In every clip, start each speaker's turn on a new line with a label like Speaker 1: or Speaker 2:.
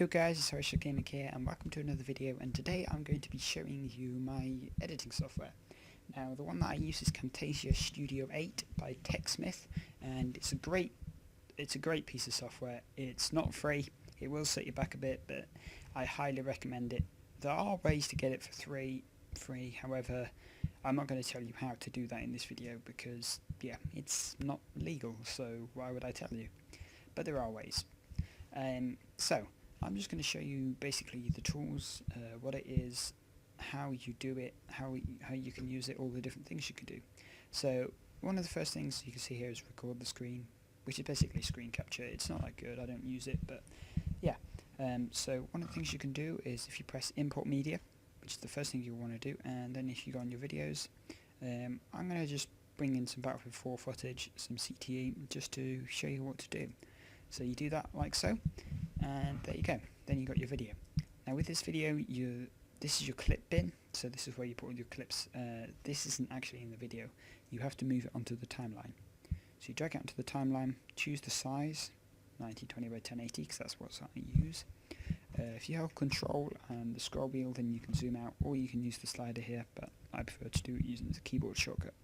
Speaker 1: Yo guys, it's Harsh Gaming here and welcome to another video, and today I'm going to be showing you my editing software. Now the one that I use is Camtasia Studio 8 by TechSmith, and it's a great piece of software. It's not free, it will set you back a bit, but I highly recommend it. There are ways to get it for free, however I'm not going to tell you how to do that in this video because yeah, it's not legal, so why would I tell you? But there are ways. So I'm just going to show you basically the tools, what it is, how you do it, how you can use it, all the different things you can do. So one of the first things you can see here is record the screen, which is basically screen capture. It's not that good, I don't use it, but yeah. So one of the things you can do is if you press import media, which is the first thing you want to do, and then if you go on your videos, I'm going to just bring in some Battlefield 4 footage, some CTE, just to show you what to do. So you do that like so, and there you go, then you got your video. Now with this video, this is your clip bin, so this is where you put all your clips. This isn't actually in the video, you have to move it onto the timeline. So you drag it onto the timeline, choose the size, 1920 by 1080, because that's what I use. If you hold control and the scroll wheel, then you can zoom out, or you can use the slider here, but I prefer to do it using the keyboard shortcut.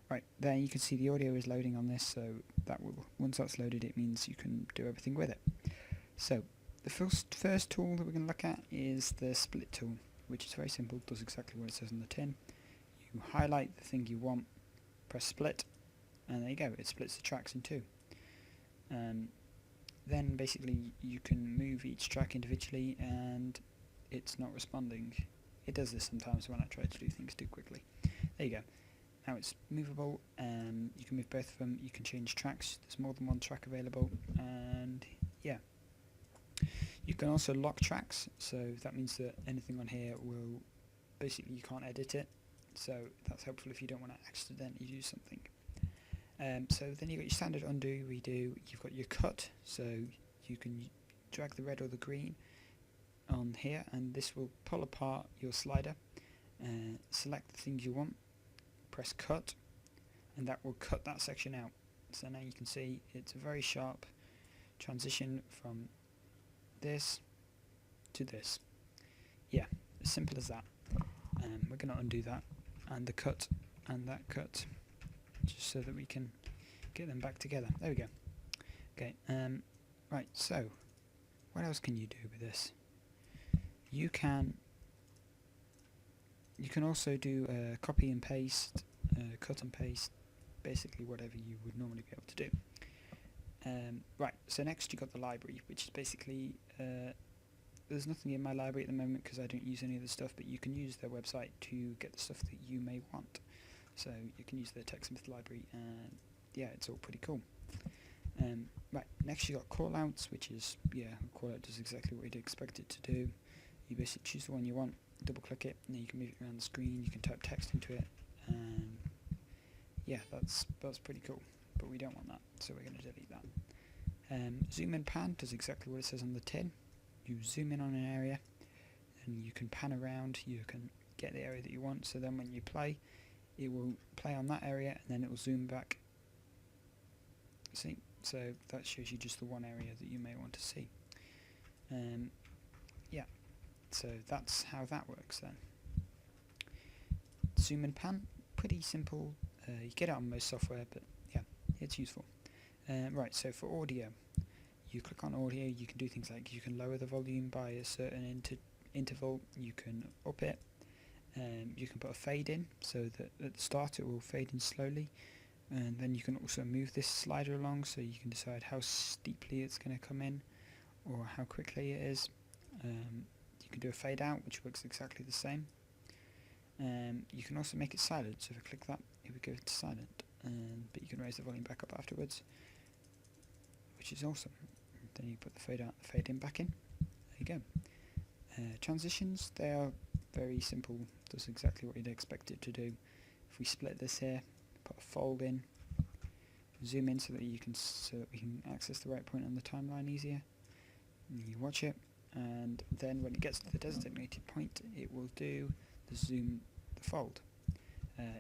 Speaker 1: Right, there you can see the audio is loading on this, so that will, once that's loaded, it means you can do everything with it. So the first tool that we're going to look at is the split tool, which is very simple, does exactly what it says on the tin. You highlight the thing you want, press split, and there you go, it splits the tracks in two. Then basically you can move each track individually and it's not responding. It does this sometimes when I try to do things too quickly. There you go. Now it's movable, you can move both of them, you can change tracks, there's more than one track available, and yeah. You can also lock tracks, so that means that anything on here will, basically you can't edit it, so that's helpful if you don't want to accidentally do something. So then you've got your standard undo, redo, you've got your cut, so you can drag the red or the green on here, and this will pull apart your slider, select the things you want, press cut, and that will cut that section out. So now you can see it's a very sharp transition from this to this. Yeah, as simple as that. We're going to undo that and the cut and that cut, just so that we can get them back together. There we go. Okay, right, so what else can you do with this? You can also do copy and paste, cut and paste, basically whatever you would normally be able to do. Right, so next you got the library, which is basically, there's nothing in my library at the moment because I don't use any of the stuff, but you can use their website to get the stuff that you may want. So you can use the TechSmith library, and yeah, it's all pretty cool. Right, next you got callouts, which is, yeah, a callout does exactly what you'd expect it to do. You basically choose the one you want, double click it, and then you can move it around the screen, you can type text into it, and yeah, that's pretty cool, but we don't want that, so we're going to delete that. Zoom and pan does exactly what it says on the tin. You zoom in on an area, and you can pan around, you can get the area that you want, so then when you play, it will play on that area, and then it will zoom back. See, so that shows you just the one area that you may want to see. Yeah, so that's how that works then. Zoom and pan, pretty simple. You get it on most software, but yeah, it's useful. Right, so for audio, you click on audio, you can do things like you can lower the volume by a certain interval, you can up it, you can put a fade in, so that at the start it will fade in slowly, and then you can also move this slider along, so you can decide how steeply it's going to come in, or how quickly it is. You can do a fade out, which works exactly the same. You can also make it silent, so if I click that, it would go to silent, but you can raise the volume back up afterwards, which is awesome. Then you put the fade out, the fade in back in. There you go. Transitions, they are very simple, does exactly what you'd expect it to do. If we split this here, put a fold in, zoom in so that we can access the right point on the timeline easier. And you watch it, and then when it gets to the designated point, it will do the zoom, the fold.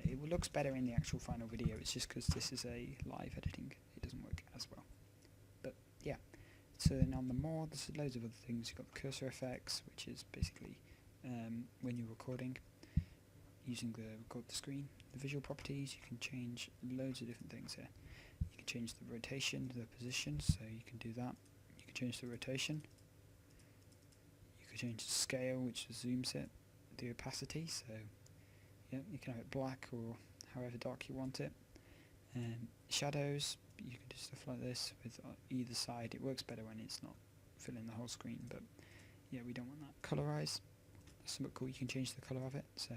Speaker 1: It looks better in the actual final video, it's just because this is a live editing, it doesn't work as well. But yeah, So then on the more, there's loads of other things. You've got the cursor effects, which is basically when you're recording, using the record the screen. The visual properties, you can change loads of different things here. You can change the rotation, the position, so you can do that. You can change the rotation. You can change the scale, which zooms it. The opacity, so yeah, you can have it black or however dark you want it. Shadows, you can do stuff like this with either side. It works better when it's not filling the whole screen, but yeah, we don't want that. Colorize, that's somewhat cool. You can change the colour of it, so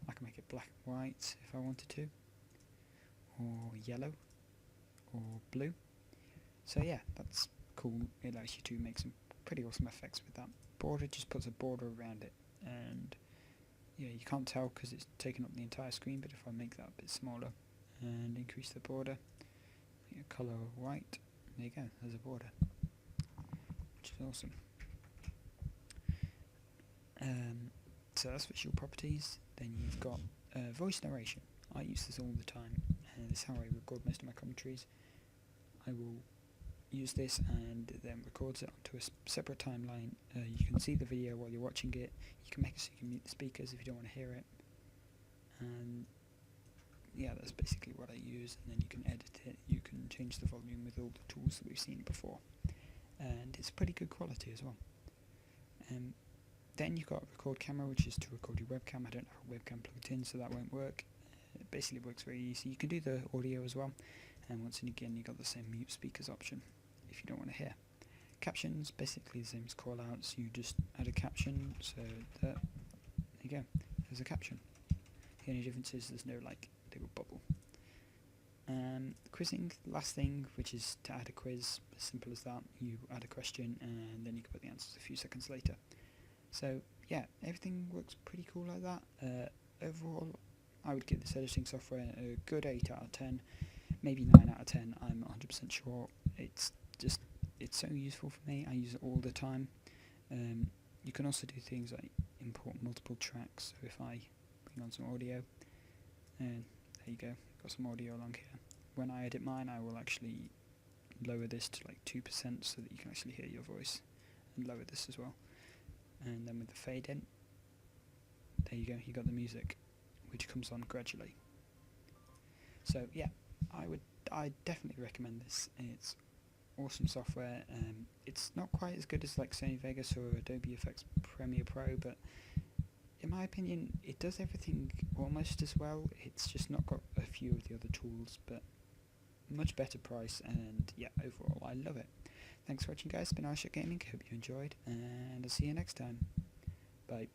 Speaker 1: I can make it black and white if I wanted to, or yellow, or blue. So yeah, that's cool. It allows you to make some pretty awesome effects with that. Border just puts a border around it, and yeah, you can't tell because it's taken up the entire screen, but if I make that a bit smaller and increase the border, make a colour white, there you go, there's a border, which is awesome. So that's visual properties. Then you've got voice narration. I use this all the time, and this is how I record most of my commentaries. I will use this and then records it onto a separate timeline. You can see the video while you're watching it. You can make it so you can mute the speakers if you don't want to hear it. And yeah, that's basically what I use. And then you can edit it. You can change the volume with all the tools that we've seen before. And it's pretty good quality as well. Then you've got record camera, which is to record your webcam. I don't have a webcam plugged in, so that won't work. It basically works very easy. You can do the audio as well. And once and again, you've got the same mute speakers option if you don't want to hear. Captions, basically the same as callouts. You just add a caption, so there you go. There's a caption. The only difference is there's no like little bubble. Quizzing, last thing, which is to add a quiz. As simple as that. You add a question, and then you can put the answers a few seconds later. So yeah, everything works pretty cool like that. Overall, I would give this editing software a good 8 out of 10. Maybe 9 out of 10, I'm not 100% sure. It's so useful for me. I use it all the time. You can also do things like import multiple tracks. So if I bring on some audio, and there you go, got some audio along here. When I edit mine, I will actually lower this to like 2% so that you can actually hear your voice, and lower this as well. And then with the fade in, there you go, you got the music, which comes on gradually. So yeah, I definitely recommend this. It's awesome software. It's not quite as good as like Sony Vegas or Adobe Effects Premiere Pro, but in my opinion, it does everything almost as well. It's just not got a few of the other tools, but much better price, and yeah, overall I love it. Thanks for watching, guys. It's been Gaming. Hope you enjoyed, and I'll see you next time. Bye.